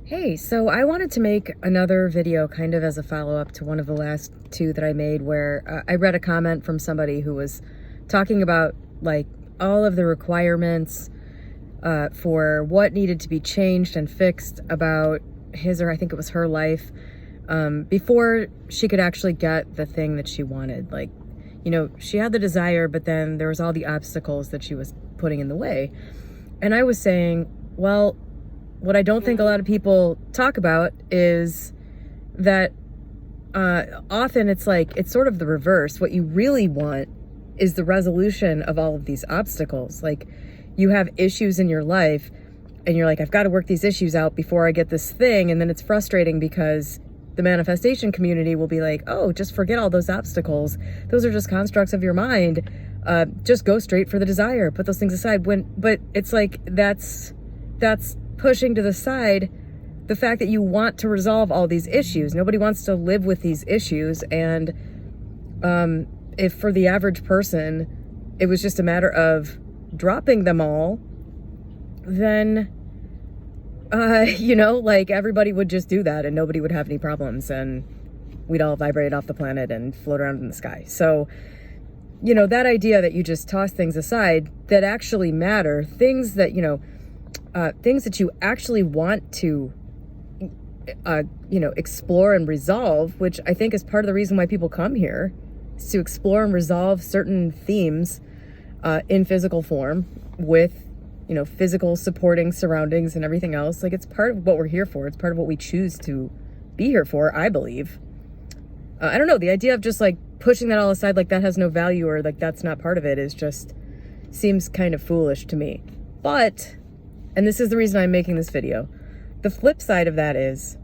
Hey, so I wanted to make another video kind of as a follow-up to one of the last two that I made where I read a comment from somebody who was talking about like all of the requirements for what needed to be changed and fixed about his, or I think it was her life, before she could actually get the thing that she wanted. Like, you know, she had the desire, but then there was all the obstacles that she was putting in the way. And I was saying, well, what I don't think a lot of people talk about is that often it's like, it's sort of the reverse. What you really want is the resolution of all of these obstacles. Like, you have issues in your life and you're like, I've got to work these issues out before I get this thing. And then it's frustrating because the manifestation community will be like, oh, just forget all those obstacles. Those are just constructs of your mind. Just go straight for the desire. Put those things aside. But it's like, that's pushing to the side the fact that you want to resolve all these issues. Nobody wants to live with these issues. And if for the average person, it was just a matter of dropping them all, then, you know, like everybody would just do that and nobody would have any problems and we'd all vibrate off the planet and float around in the sky. So, you know, that idea that you just toss things aside that actually matter, things that, you know, things that you actually want to, you know, explore and resolve, which I think is part of the reason why people come here, is to explore and resolve certain themes in physical form with, you know, physical supporting surroundings and everything else. Like, it's part of what we're here for. It's part of what we choose to be here for, I believe. I don't know, the idea of just like pushing that all aside, like that has no value or like that's not part of it, is just seems kind of foolish to me. But, and this is the reason I'm making this video, the flip side of that is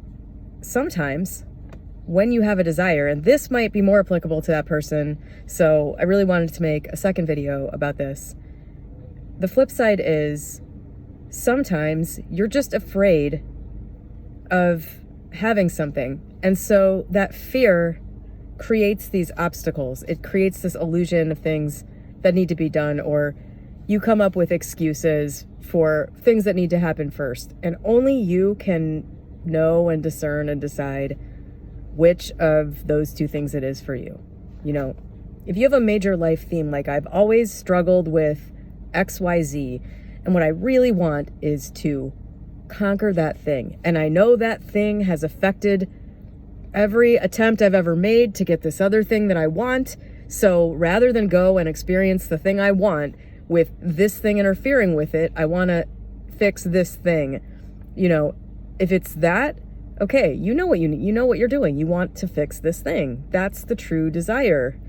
sometimes when you have a desire, and this might be more applicable to that person, so I really wanted to make a second video about this. The flip side is sometimes you're just afraid of having something. And so that fear creates these obstacles. It creates this illusion of things that need to be done, or you come up with excuses for things that need to happen first. And only you can know and discern and decide which of those two things it is for you. You know, if you have a major life theme, like I've always struggled with XYZ, and what I really want is to conquer that thing. And I know that thing has affected every attempt I've ever made to get this other thing that I want. So rather than go and experience the thing I want with this thing interfering with it, I want to fix this thing. You know, if it's that, okay, you know what you need, you know what you're doing. You want to fix this thing. That's the true desire.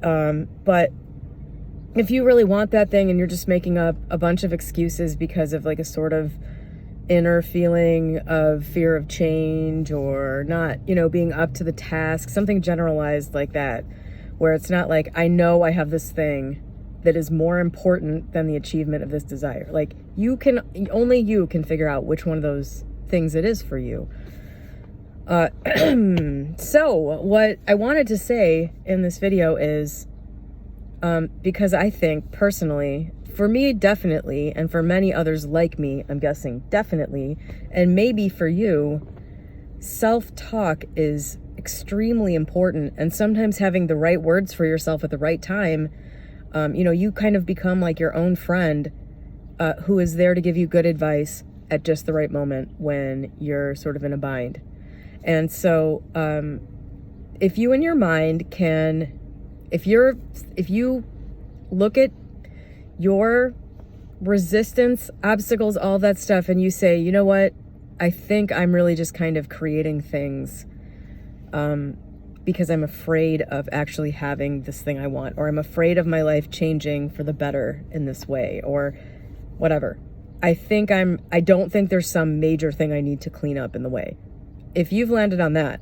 But if you really want that thing and you're just making up a bunch of excuses because of like a sort of inner feeling of fear of change or not, you know, being up to the task, something generalized like that, where it's not like, I know I have this thing that is more important than the achievement of this desire. Like, you can, only you can figure out which one of those things it is for you. So what I wanted to say in this video is, because I think personally, for me, definitely, and for many others like me, I'm guessing definitely, and maybe for you, self-talk is extremely important. And sometimes having the right words for yourself at the right time, you know, you kind of become like your own friend who is there to give you good advice at just the right moment when you're sort of in a bind. And so if you in your mind can, if you look at your resistance, obstacles, all that stuff, and you say, you know what, I think I'm really just kind of creating things because I'm afraid of actually having this thing I want, or I'm afraid of my life changing for the better in this way, or whatever. I don't think there's some major thing I need to clean up in the way. If you've landed on that,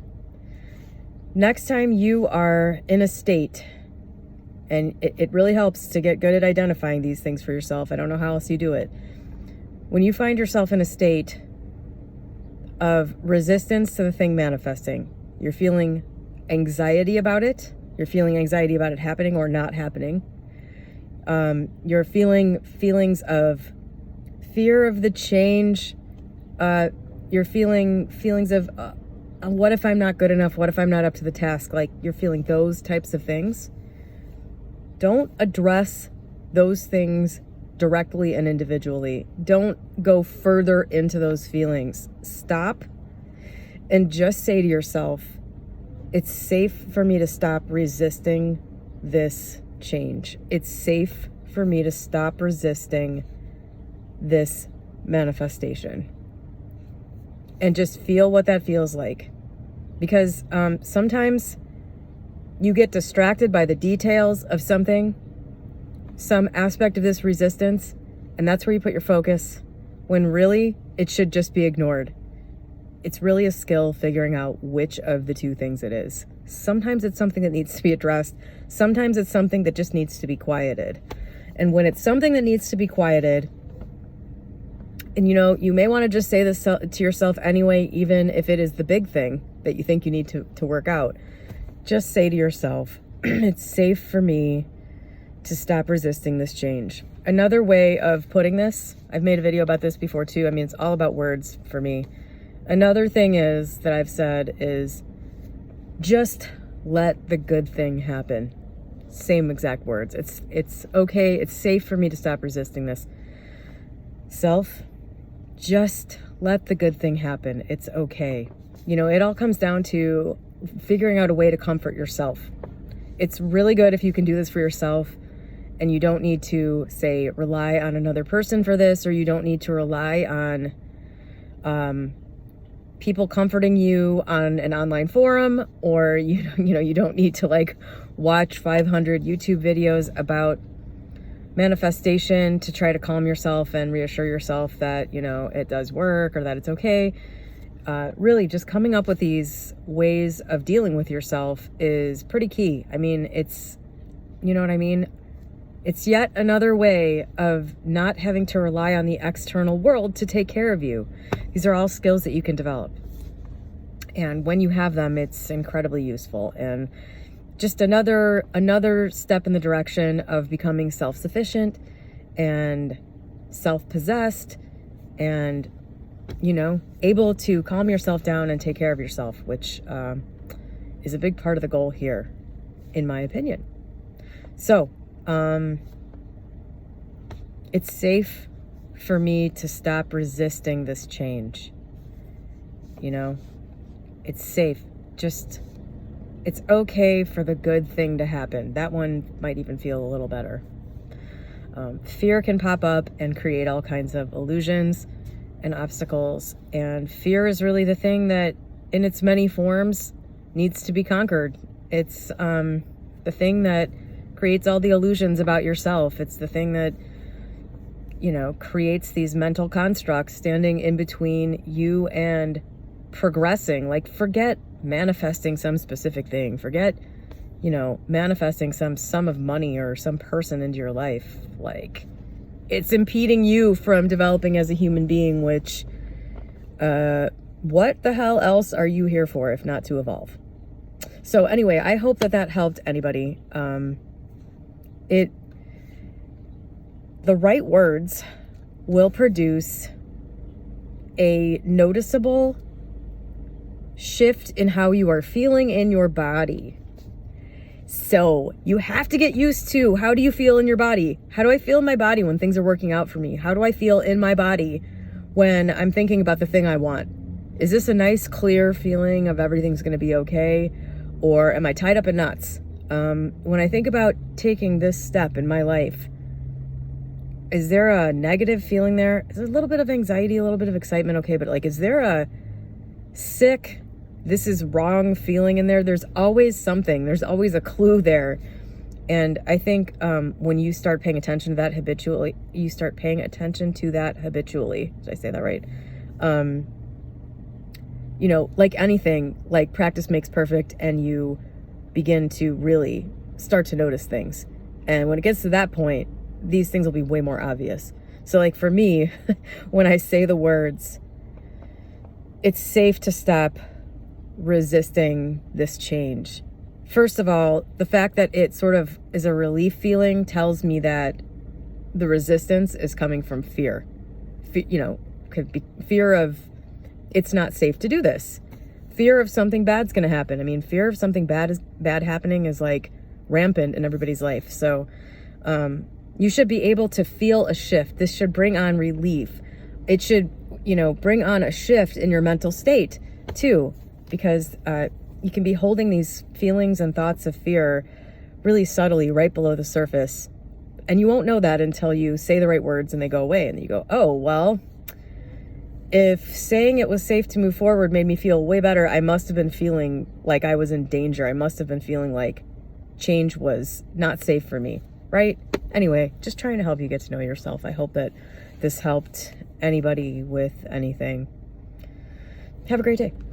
next time you are in a state, and it really helps to get good at identifying these things for yourself. I don't know how else you do it. When you find yourself in a state of resistance to the thing manifesting, you're feeling anxiety about it. You're feeling anxiety about it happening or not happening. You're feeling feelings of fear of the change, you're feeling feelings of, what if I'm not good enough? What if I'm not up to the task? Like, you're feeling those types of things. Don't address those things directly and individually. Don't go further into those feelings. Stop and just say to yourself, it's safe for me to stop resisting this change. It's safe for me to stop resisting this manifestation. And just feel what that feels like. Because sometimes you get distracted by the details of something, some aspect of this resistance, and that's where you put your focus, when really it should just be ignored. It's really a skill figuring out which of the two things it is. Sometimes it's something that needs to be addressed. Sometimes it's something that just needs to be quieted. And when it's something that needs to be quieted, and you may want to just say this to yourself anyway, even if it is the big thing that you think you need to work out. Just say to yourself, it's safe for me to stop resisting this change. Another way of putting this, I've made a video about this before too. I mean, it's all about words for me. Another thing is that I've said is just let the good thing happen. Same exact words. It's okay. It's safe for me to stop resisting this. Self, just let the good thing happen. It's okay. It all comes down to figuring out a way to comfort yourself. It's really good if you can do this for yourself, and you don't need to, say, rely on another person for this, or you don't need to rely on people comforting you on an online forum, or you don't need to watch 500 YouTube videos about manifestation to try to calm yourself and reassure yourself that it does work or that it's okay. Really, just coming up with these ways of dealing with yourself is pretty key. I mean, it's yet another way of not having to rely on the external world to take care of you. These are all skills that you can develop. And when you have them, it's incredibly useful. And just another step in the direction of becoming self-sufficient and self-possessed and, able to calm yourself down and take care of yourself, which is a big part of the goal here, in my opinion. So, it's safe for me to stop resisting this change. It's safe. It's okay for the good thing to happen. That one might even feel a little better. Fear can pop up and create all kinds of illusions and obstacles. And fear is really the thing that, in its many forms, needs to be conquered. It's the thing that creates all the illusions about yourself. It's the thing that, creates these mental constructs standing in between you and progressing. Forget manifesting some specific thing. Forget, manifesting some sum of money or some person into your life. It's impeding you from developing as a human being, which, what the hell else are you here for if not to evolve? So anyway, I hope that helped anybody. The right words will produce a noticeable shift in how you are feeling in your body. So you have to get used to, how do you feel in your body? How do I feel in my body when things are working out for me? How do I feel in my body when I'm thinking about the thing I want? Is this a nice, clear feeling of everything's going to be okay? Or am I tied up in knots? When I think about taking this step in my life, is there a negative feeling there? Is there a little bit of anxiety, a little bit of excitement? Okay, but is there a sick, this is wrong feeling in there? There's always something. There's always a clue there. And I think when you start paying attention to that habitually, did I say that right? Like anything, practice makes perfect, and you begin to really start to notice things. And when it gets to that point, these things will be way more obvious. So for me, when I say the words, it's safe to stop resisting this change. First of all, the fact that it sort of is a relief feeling tells me that the resistance is coming from fear. Could be fear of it's not safe to do this. Fear of something bad's going to happen. I mean, fear of something bad happening is like rampant in everybody's life. So you should be able to feel a shift. This should bring on relief. It should, bring on a shift in your mental state too, because you can be holding these feelings and thoughts of fear really subtly right below the surface. And you won't know that until you say the right words and they go away. And then you go, oh, well, if saying it was safe to move forward made me feel way better, I must have been feeling like I was in danger. I must have been feeling like change was not safe for me, right? Anyway, just trying to help you get to know yourself. I hope that this helped anybody with anything. Have a great day.